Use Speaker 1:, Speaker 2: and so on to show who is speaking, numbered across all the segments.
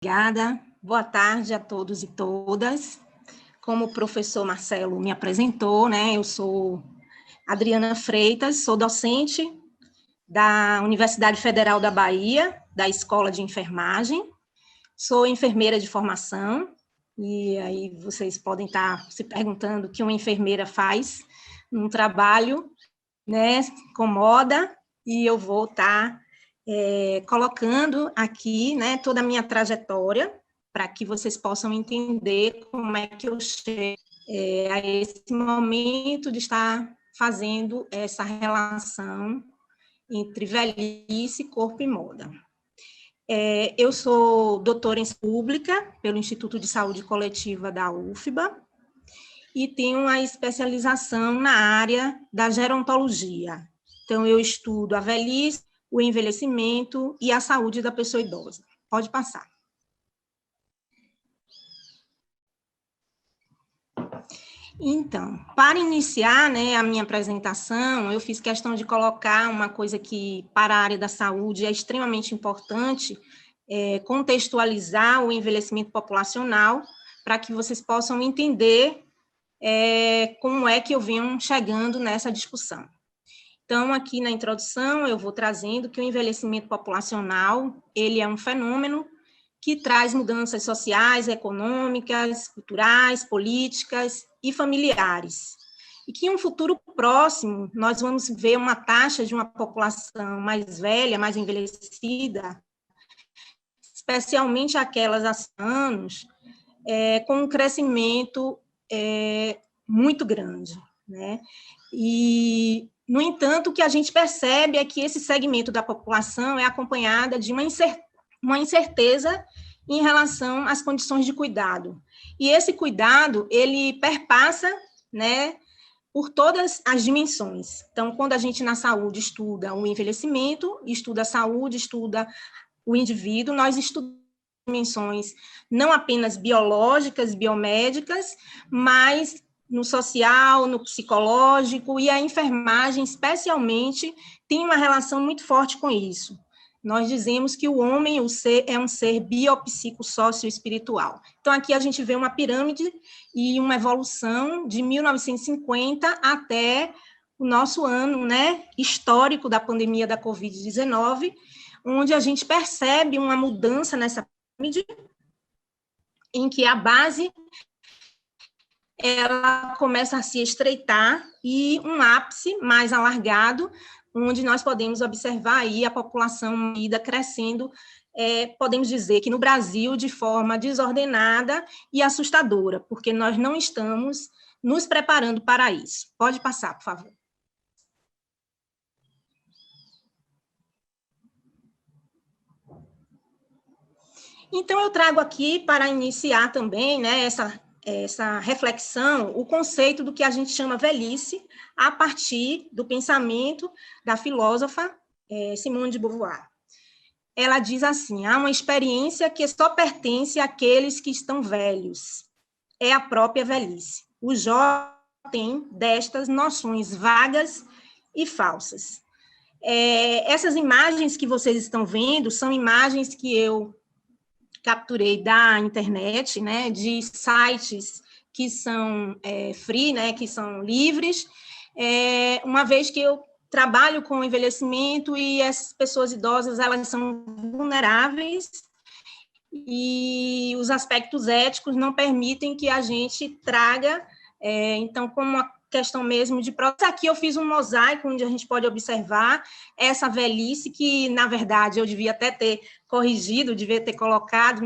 Speaker 1: Obrigada. Boa tarde a todos e todas. Como o professor Marcelo me apresentou, né, eu sou Adriana Freitas, sou docente da Universidade Federal da Bahia, da Escola de Enfermagem. Sou enfermeira de formação, e aí vocês podem estar se perguntando o que uma enfermeira faz num trabalho, né, com moda, e eu vou estar colocando aqui, né, toda a minha trajetória, para que vocês possam entender como é que eu chego a esse momento de estar fazendo essa relação entre velhice, corpo e moda. Eu sou doutora em saúde pública pelo Instituto de Saúde Coletiva da UFBA e tenho a especialização na área da gerontologia. Então, eu estudo a velhice, o envelhecimento e a saúde da pessoa idosa. Pode passar. Então, para iniciar, né, a minha apresentação, eu fiz questão de colocar uma coisa que, para a área da saúde, é extremamente importante, contextualizar o envelhecimento populacional, para que vocês possam entender como é que eu venho chegando nessa discussão. Então, aqui na introdução, eu vou trazendo que o envelhecimento populacional, ele é um fenômeno que traz mudanças sociais, econômicas, culturais, políticas e familiares. E que em um futuro próximo, nós vamos ver uma taxa de uma população mais velha, mais envelhecida, especialmente aquelas há anos, com um crescimento muito grande, né? E, no entanto, o que a gente percebe é que esse segmento da população é acompanhada de uma incerteza em relação às condições de cuidado. E esse cuidado, ele perpassa, né, por todas as dimensões. Então, quando a gente na saúde estuda o envelhecimento, estuda a saúde, estuda o indivíduo, nós estudamos dimensões não apenas biológicas, biomédicas, mas no social, no psicológico, e a enfermagem, especialmente, tem uma relação muito forte com isso. Nós dizemos que o homem, o ser, é um ser biopsicossócio-espiritual. Então, aqui a gente vê uma pirâmide e uma evolução de 1950 até o nosso ano, né, histórico da pandemia da Covid-19, onde a gente percebe uma mudança nessa pirâmide, em que a base ela começa a se estreitar e um ápice mais alargado, onde nós podemos observar aí a população crescendo, podemos dizer que no Brasil de forma desordenada e assustadora, porque nós não estamos nos preparando para isso. Pode passar, por favor. Então, eu trago aqui para iniciar também, né, essa reflexão, o conceito do que a gente chama velhice, a partir do pensamento da filósofa Simone de Beauvoir. Ela diz assim: há uma experiência que só pertence àqueles que estão velhos. É a própria velhice. O jovem tem destas noções vagas e falsas. Essas imagens que vocês estão vendo são imagens que eu capturei da internet, né, de sites que são free, né, que são livres, uma vez que eu trabalho com envelhecimento e as pessoas idosas, elas são vulneráveis e os aspectos éticos não permitem que a gente traga, então, como uma questão mesmo de processo. Aqui eu fiz um mosaico onde a gente pode observar essa velhice que, na verdade, eu devia até ter corrigido, devia ter colocado,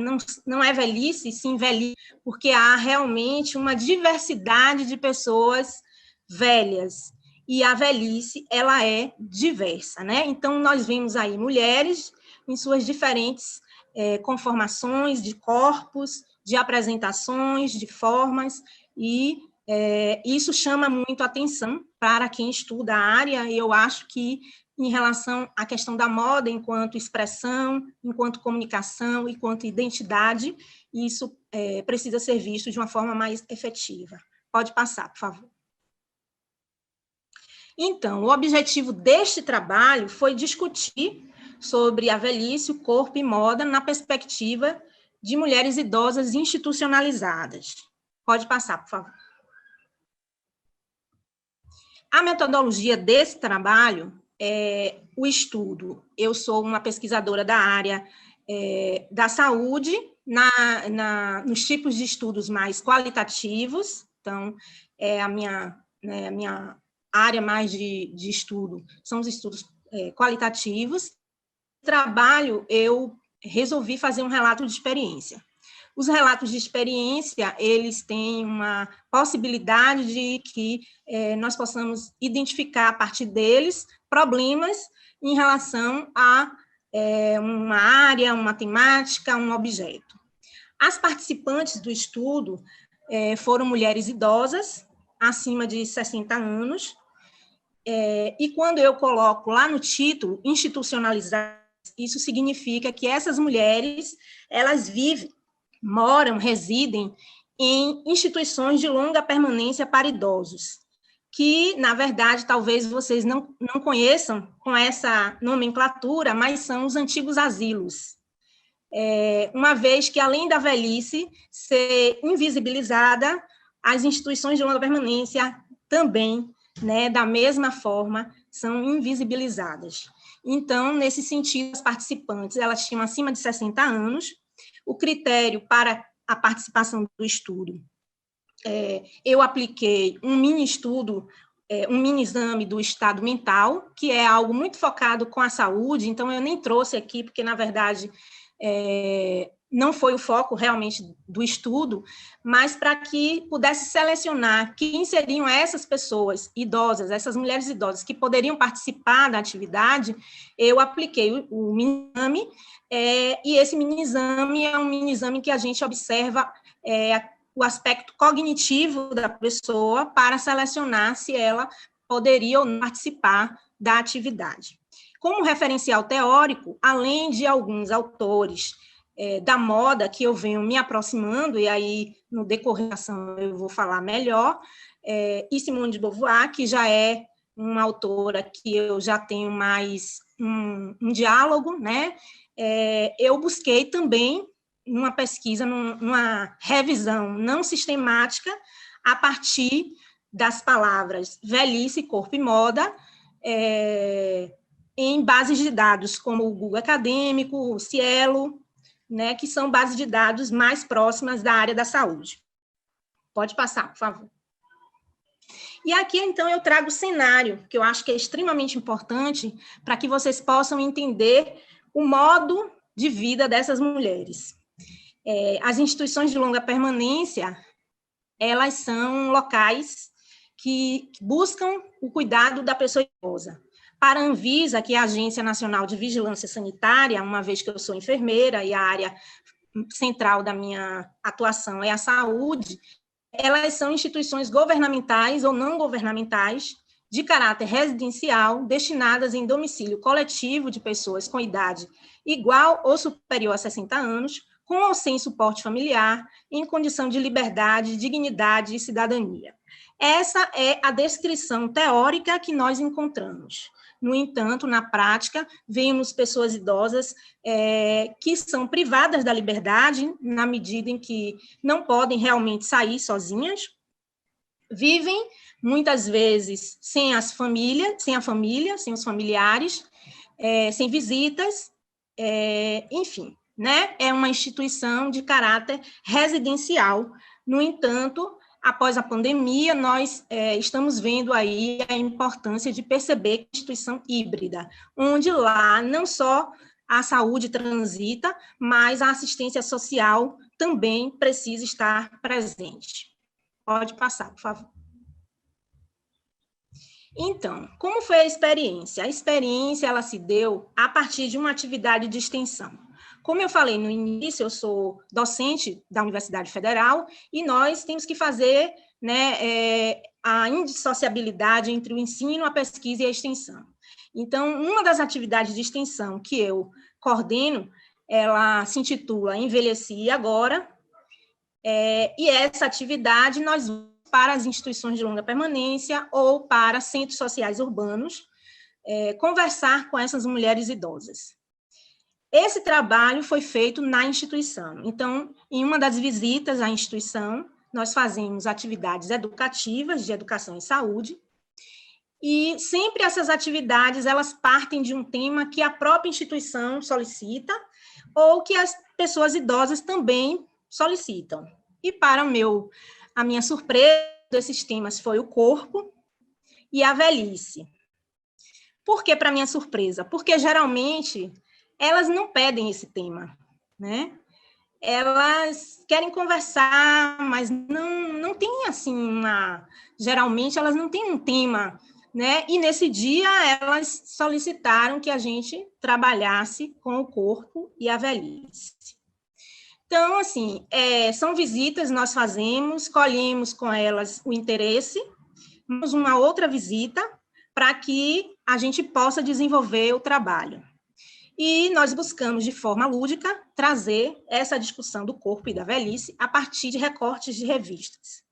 Speaker 1: não é velhice, sim velhice, porque há realmente uma diversidade de pessoas velhas, e a velhice, ela é diversa, né? Então, nós vemos aí mulheres em suas diferentes conformações de corpos, de apresentações, de formas, e isso chama muito atenção para quem estuda a área, e eu acho que em relação à questão da moda enquanto expressão, enquanto comunicação, enquanto identidade, e isso precisa ser visto de uma forma mais efetiva. Pode passar, por favor. Então, o objetivo deste trabalho foi discutir sobre a velhice, o corpo e moda na perspectiva de mulheres idosas institucionalizadas. Pode passar, por favor. A metodologia desse trabalho é o estudo. Eu sou uma pesquisadora da área da saúde, nos tipos de estudos mais qualitativos, então, a minha área mais de estudo são os estudos qualitativos. Trabalho, eu resolvi fazer um relato de experiência. Os relatos de experiência, eles têm uma possibilidade de que nós possamos identificar, a partir deles, problemas em relação a uma área, uma temática, um objeto. As participantes do estudo foram mulheres idosas, acima de 60 anos, e quando eu coloco lá no título, institucionalizadas, isso significa que essas mulheres, elas vivem, moram, residem em instituições de longa permanência para idosos, que, na verdade, talvez vocês não conheçam com essa nomenclatura, mas são os antigos asilos. Uma vez que, além da velhice ser invisibilizada, as instituições de longa permanência também, da mesma forma, são invisibilizadas. Então, nesse sentido, as participantes, elas tinham acima de 60 anos. O critério para a participação do estudo, eu apliquei um mini estudo, um mini exame do estado mental, que é algo muito focado com a saúde, então eu nem trouxe aqui, porque, na verdade, não foi o foco realmente do estudo, mas para que pudesse selecionar quem seriam essas pessoas idosas, essas mulheres idosas que poderiam participar da atividade, eu apliquei o mini-exame, e esse mini-exame é um mini-exame que a gente observa o aspecto cognitivo da pessoa para selecionar se ela poderia ou não participar da atividade. Como referencial teórico, além de alguns autores da moda que eu venho me aproximando, e aí, no decorrer da ação, eu vou falar melhor, e Simone de Beauvoir, que já é uma autora que eu já tenho mais um diálogo, né? Eu busquei também numa pesquisa, numa revisão não sistemática, a partir das palavras velhice, corpo e moda, em bases de dados como o Google Acadêmico, o Cielo, né, que são bases de dados mais próximas da área da saúde. Pode passar, por favor. E aqui, então, eu trago o cenário, que eu acho que é extremamente importante para que vocês possam entender o modo de vida dessas mulheres. As instituições de longa permanência, elas são locais que buscam o cuidado da pessoa idosa. Para a Anvisa, que é a Agência Nacional de Vigilância Sanitária, uma vez que eu sou enfermeira e a área central da minha atuação é a saúde, elas são instituições governamentais ou não governamentais de caráter residencial, destinadas em domicílio coletivo de pessoas com idade igual ou superior a 60 anos, com ou sem suporte familiar, em condição de liberdade, dignidade e cidadania. Essa é a descrição teórica que nós encontramos. No entanto, na prática, vemos pessoas idosas que são privadas da liberdade, na medida em que não podem realmente sair sozinhas, vivem, muitas vezes, sem a família, sem os familiares, sem visitas, enfim, né? É uma instituição de caráter residencial. No entanto, após a pandemia, nós estamos vendo aí a importância de perceber que é instituição híbrida, onde lá não só a saúde transita, mas a assistência social também precisa estar presente. Pode passar, por favor. Então, como foi a experiência? A experiência, ela se deu a partir de uma atividade de extensão. Como eu falei no início, eu sou docente da Universidade Federal e nós temos que fazer, né, a indissociabilidade entre o ensino, a pesquisa e a extensão. Então, uma das atividades de extensão que eu coordeno, ela se intitula Envelheci Agora, e essa atividade nós vamos para as instituições de longa permanência ou para centros sociais urbanos, conversar com essas mulheres idosas. Esse trabalho foi feito na instituição. Então, em uma das visitas à instituição, nós fazemos atividades educativas de educação e saúde, e sempre essas atividades, elas partem de um tema que a própria instituição solicita ou que as pessoas idosas também solicitam. E para a minha surpresa, esses temas foi o corpo e a velhice. Por que para minha surpresa? Porque geralmente elas não pedem esse tema, né? Elas querem conversar, mas não tem assim geralmente elas não têm um tema, né? E nesse dia elas solicitaram que a gente trabalhasse com o corpo e a velhice. Então, assim, são visitas nós fazemos, colhemos com elas o interesse, vamos uma outra visita para que a gente possa desenvolver o trabalho. E nós buscamos, de forma lúdica, trazer essa discussão do corpo e da velhice a partir de recortes de revistas.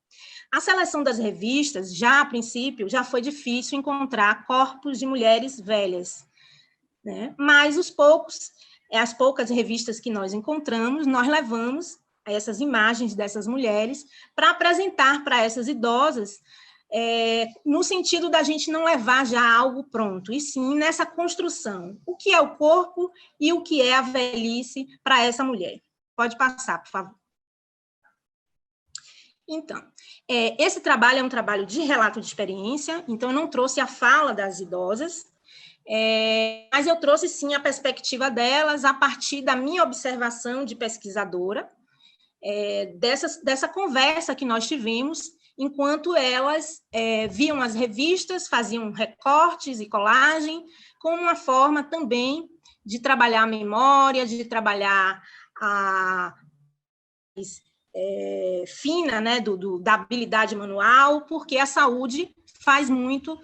Speaker 1: A seleção das revistas, já a princípio, já foi difícil encontrar corpos de mulheres velhas, né? Mas as poucas revistas que nós encontramos, nós levamos essas imagens dessas mulheres para apresentar para essas idosas, no sentido da gente não levar já algo pronto, e sim nessa construção. O que é o corpo e o que é a velhice para essa mulher? Pode passar, por favor. Então, esse trabalho é um trabalho de relato de experiência, então eu não trouxe a fala das idosas, mas eu trouxe, sim, a perspectiva delas a partir da minha observação de pesquisadora, dessa conversa que nós tivemos, enquanto elas viam as revistas, faziam recortes e colagem, como uma forma também de trabalhar a memória, de trabalhar a fina, né, da habilidade manual, porque a saúde faz muito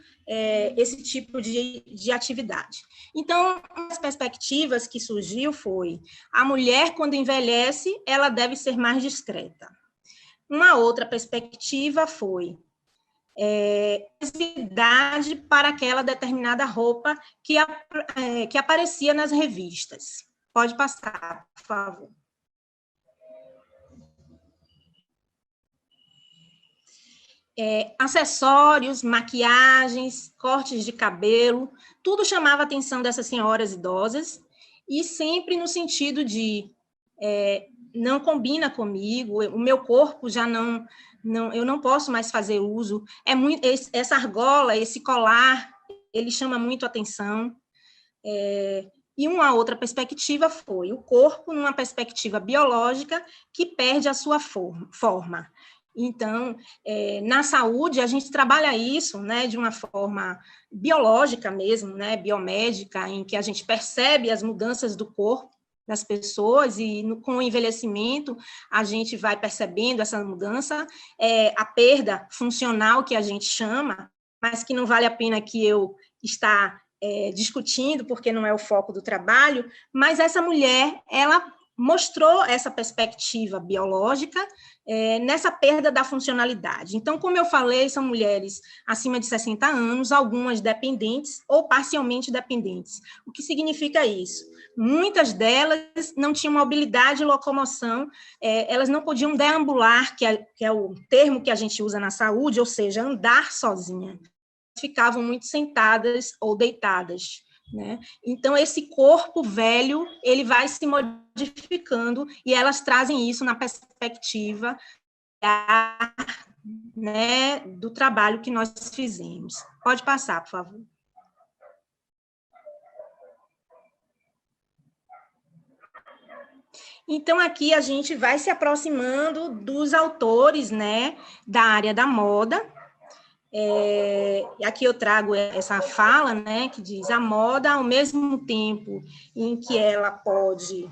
Speaker 1: esse tipo de atividade. Então, uma das perspectivas que surgiu foi: a mulher, quando envelhece, ela deve ser mais discreta. Uma outra perspectiva foi exclusividade para aquela determinada roupa que aparecia nas revistas. Pode passar, por favor. Acessórios, maquiagens, cortes de cabelo, tudo chamava a atenção dessas senhoras idosas, e sempre no sentido de não combina comigo, o meu corpo já não, eu não posso mais fazer uso, essa argola, esse colar, ele chama muito atenção. E uma outra perspectiva foi o corpo numa perspectiva biológica que perde a sua forma. Então, na saúde, a gente trabalha isso, né, de uma forma biológica mesmo, né, biomédica, em que a gente percebe as mudanças do corpo das pessoas, e com o envelhecimento a gente vai percebendo essa mudança, a perda funcional, que a gente chama, mas que não vale a pena que eu estar discutindo, porque não é o foco do trabalho, mas essa mulher, ela mostrou essa perspectiva biológica nessa perda da funcionalidade. Então, como eu falei, são mulheres acima de 60 anos, algumas dependentes ou parcialmente dependentes. O que significa isso? Muitas delas não tinham mobilidade e locomoção, elas não podiam deambular, que é o termo que a gente usa na saúde, ou seja, andar sozinha. Ficavam muito sentadas ou deitadas, né? Então, esse corpo velho, ele vai se modificando, e elas trazem isso na perspectiva né, do trabalho que nós fizemos. Pode passar, por favor. Então, aqui a gente vai se aproximando dos autores, né, da área da moda. Aqui eu trago essa fala, né, que diz: a moda, ao mesmo tempo em que ela pode...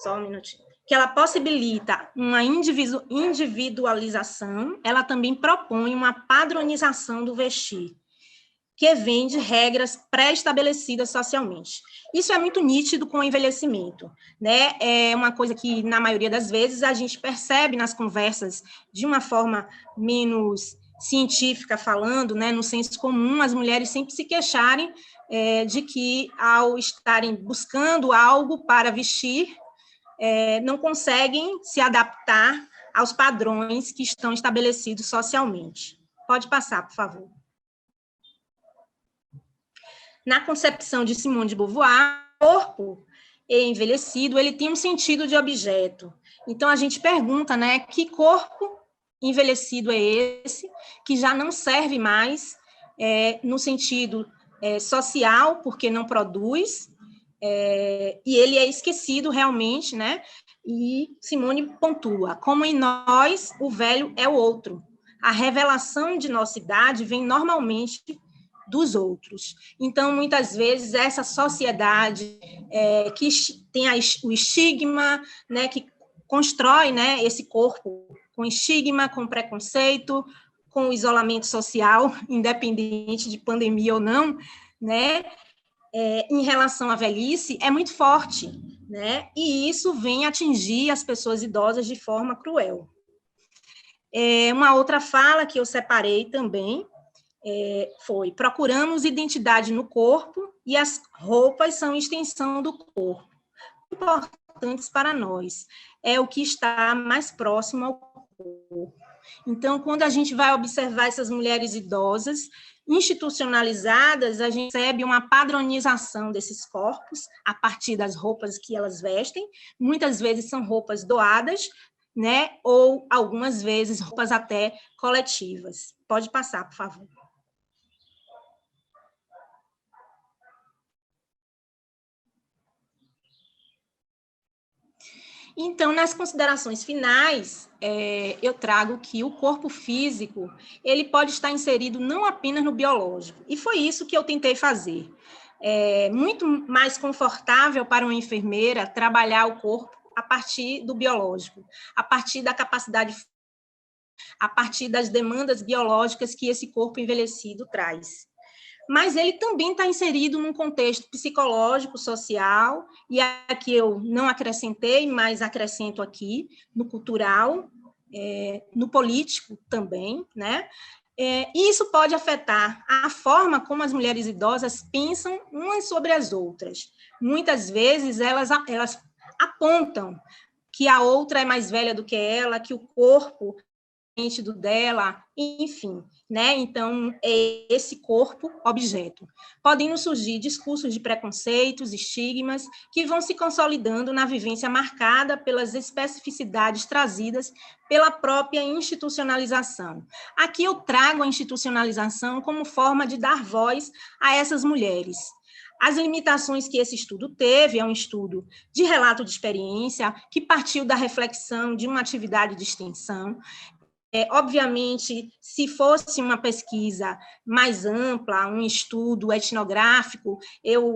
Speaker 1: Só um minutinho. Que ela possibilita uma individualização, ela também propõe uma padronização do vestir. que vem de regras pré-estabelecidas socialmente. Isso é muito nítido com o envelhecimento, né? É uma coisa que, na maioria das vezes, a gente percebe nas conversas de uma forma menos científica falando, né? No senso comum, as mulheres sempre se queixarem de que, ao estarem buscando algo para vestir, não conseguem se adaptar aos padrões que estão estabelecidos socialmente. Pode passar, por favor. Na concepção de Simone de Beauvoir, o corpo envelhecido, ele tem um sentido de objeto. Então, a gente pergunta, né, que corpo envelhecido é esse, que já não serve mais no sentido social, porque não produz, e ele é esquecido realmente, né? E Simone pontua, como em nós, o velho é o outro. A revelação de nossa idade vem normalmente dos outros. Então, muitas vezes, essa sociedade que tem o estigma, né, que constrói, né, esse corpo com estigma, com preconceito, com isolamento social, independente de pandemia ou não, né, em relação à velhice, é muito forte, né, e isso vem atingir as pessoas idosas de forma cruel. Uma outra fala que eu separei também, foi: procuramos identidade no corpo e as roupas são extensão do corpo. Importantes para nós, é o que está mais próximo ao corpo. Então, quando a gente vai observar essas mulheres idosas institucionalizadas, a gente percebe uma padronização desses corpos a partir das roupas que elas vestem. Muitas vezes são roupas doadas, né? Ou algumas vezes roupas até coletivas. Pode passar, por favor. Então, nas considerações finais, eu trago que o corpo físico, ele pode estar inserido não apenas no biológico, e foi isso que eu tentei fazer. É muito mais confortável para uma enfermeira trabalhar o corpo a partir do biológico, a partir da capacidade, a partir das demandas biológicas que esse corpo envelhecido traz. Mas ele também está inserido num contexto psicológico, social, e aqui eu não acrescentei, mas acrescento aqui, no cultural, no político também, né? E isso pode afetar a forma como as mulheres idosas pensam umas sobre as outras. Muitas vezes elas apontam que a outra é mais velha do que ela, que o corpo do dela, enfim, né? Então, é esse corpo objeto. Podem surgir discursos de preconceitos, estigmas, que vão se consolidando na vivência marcada pelas especificidades trazidas pela própria institucionalização. Aqui eu trago a institucionalização como forma de dar voz a essas mulheres. As limitações que esse estudo teve, é um estudo de relato de experiência, que partiu da reflexão de uma atividade de extensão. Obviamente, se fosse uma pesquisa mais ampla, um estudo etnográfico,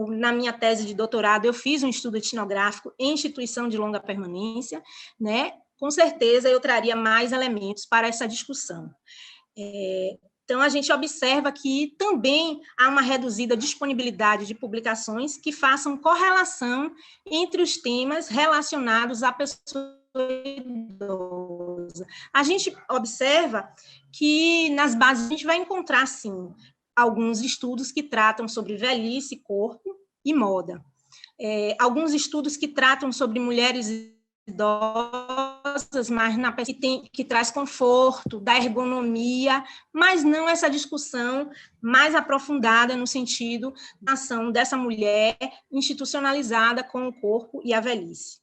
Speaker 1: na minha tese de doutorado, eu fiz um estudo etnográfico em instituição de longa permanência, né? Com certeza eu traria mais elementos para essa discussão. Então, a gente observa que também há uma reduzida disponibilidade de publicações que façam correlação entre os temas relacionados à pessoa idosa. A gente observa que nas bases a gente vai encontrar, sim, alguns estudos que tratam sobre velhice, corpo e moda. Alguns estudos que tratam sobre mulheres idosas, mas que traz conforto, da ergonomia, mas não essa discussão mais aprofundada no sentido da ação dessa mulher institucionalizada com o corpo e a velhice.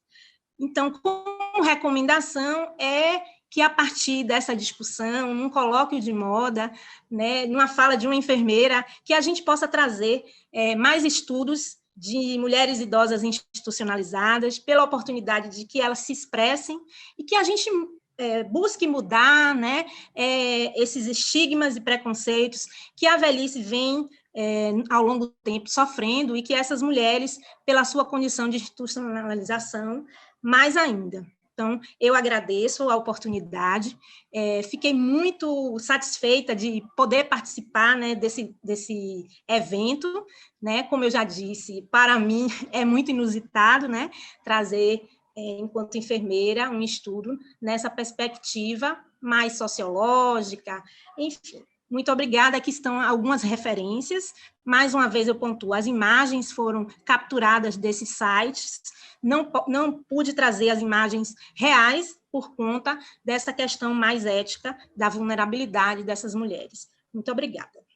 Speaker 1: Então, como recomendação, é que, a partir dessa discussão, num colóquio de moda, né, numa fala de uma enfermeira, que a gente possa trazer mais estudos de mulheres idosas institucionalizadas, pela oportunidade de que elas se expressem e que a gente busque mudar, né, esses estigmas e preconceitos que a velhice vem ao longo do tempo sofrendo, e que essas mulheres, pela sua condição de institucionalização, mais ainda. Então, eu agradeço a oportunidade, fiquei muito satisfeita de poder participar, né, desse evento, né, como eu já disse, para mim é muito inusitado, né, trazer, enquanto enfermeira, um estudo nessa perspectiva mais sociológica, enfim. Muito obrigada, aqui estão algumas referências, mais uma vez eu pontuo, as imagens foram capturadas desses sites, não pude trazer as imagens reais por conta dessa questão mais ética da vulnerabilidade dessas mulheres. Muito obrigada.